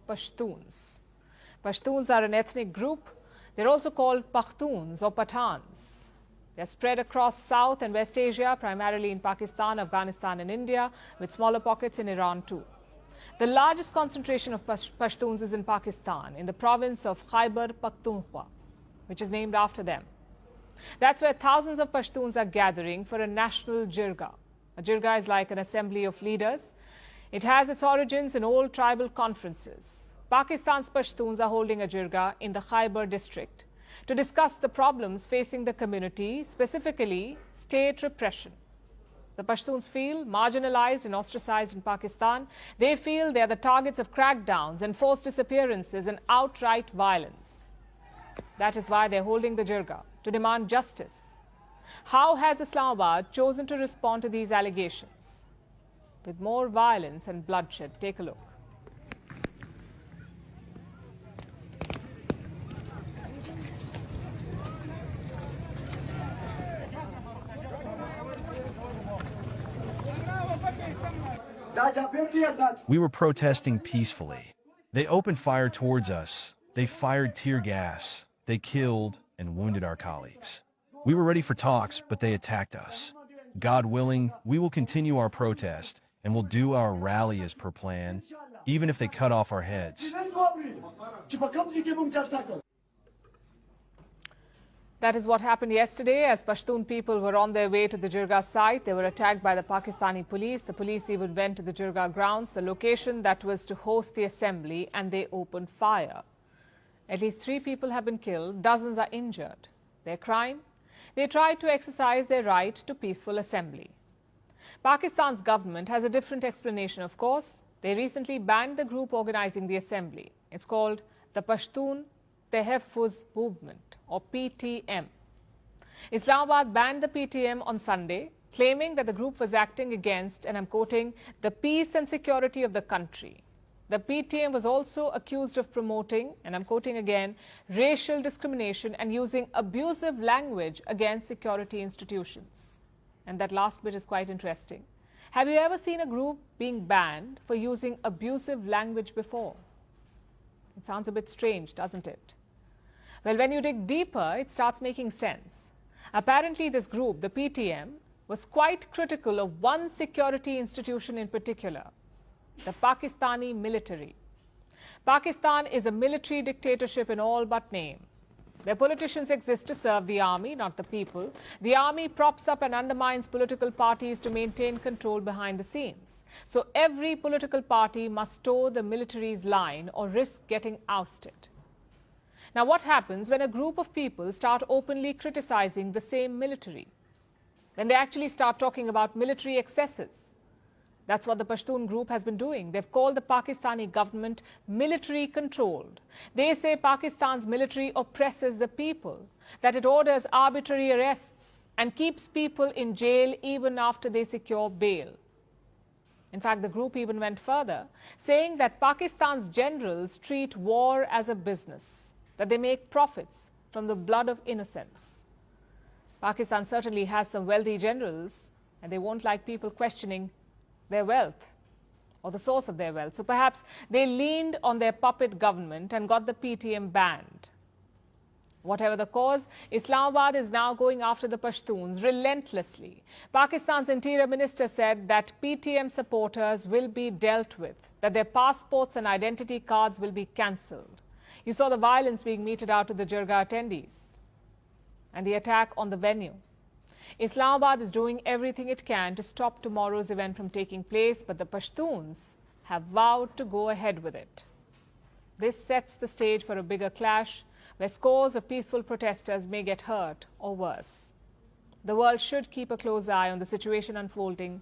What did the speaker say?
Pashtuns. Pashtuns are an ethnic group. They're also called Pakhtuns or Pathans. They're spread across South and West Asia, primarily in Pakistan, Afghanistan and India, with smaller pockets in Iran too. The largest concentration of Pashtuns is in Pakistan, in the province of Khyber Pakhtunkhwa, which is named after them. That's where thousands of Pashtuns are gathering for a national Jirgah. A Jirgah is like an assembly of leaders. It has its origins in old tribal conferences. Pakistan's Pashtuns are holding a Jirgah in the Khyber district to discuss the problems facing the community, specifically state repression. The Pashtuns feel marginalized and ostracized in Pakistan. They feel they are the targets of crackdowns, enforced disappearances and outright violence. That is why they're holding the Jirgah, to demand justice. How has Islamabad chosen to respond to these allegations? With more violence and bloodshed, take a look. We were protesting peacefully. They opened fire towards us. They fired tear gas. They killed and wounded our colleagues. We were ready for talks, but they attacked us. God willing, we will continue our protest and will do our rally as per plan, even if they cut off our heads. That is what happened yesterday. As Pashtun people were on their way to the Jirgah site, they were attacked by the Pakistani police. The police even went to the Jirgah grounds, the location that was to host the assembly, and they opened fire. At least 3 people have been killed, dozens are injured. Their crime? They tried to exercise their right to peaceful assembly. Pakistan's government has a different explanation, of course. They recently banned the group organizing the assembly. It's called the Pashtun Tehaffuz Movement, or PTM. Islamabad banned the PTM on Sunday, claiming that the group was acting against, and I'm quoting, the peace and security of the country. The PTM was also accused of promoting, and I'm quoting again, racial discrimination and using abusive language against security institutions. And that last bit is quite interesting. Have you ever seen a group being banned for using abusive language before? It sounds a bit strange, doesn't it? Well, when you dig deeper, it starts making sense. Apparently, this group, the PTM, was quite critical of one security institution in particular, the Pakistani military. Pakistan is a military dictatorship in all but name. Their politicians exist to serve the army, not the people. The army props up and undermines political parties to maintain control behind the scenes. So every political party must toe the military's line or risk getting ousted. Now, what happens when a group of people start openly criticizing the same military? When they actually start talking about military excesses? That's what the Pashtun group has been doing. They've called the Pakistani government military-controlled. They say Pakistan's military oppresses the people, that it orders arbitrary arrests and keeps people in jail even after they secure bail. In fact, the group even went further, saying that Pakistan's generals treat war as a business, that they make profits from the blood of innocents. Pakistan certainly has some wealthy generals, and they won't like people questioning their wealth or the source of their wealth. So perhaps they leaned on their puppet government and got the PTM banned. Whatever the cause, Islamabad is now going after the Pashtuns relentlessly. Pakistan's Interior Minister said that PTM supporters will be dealt with, that their passports and identity cards will be cancelled. You saw the violence being meted out to the Jergah attendees and the attack on the venue. Islamabad is doing everything it can to stop tomorrow's event from taking place, but the Pashtuns have vowed to go ahead with it. This sets the stage for a bigger clash where scores of peaceful protesters may get hurt or worse. The world should keep a close eye on the situation unfolding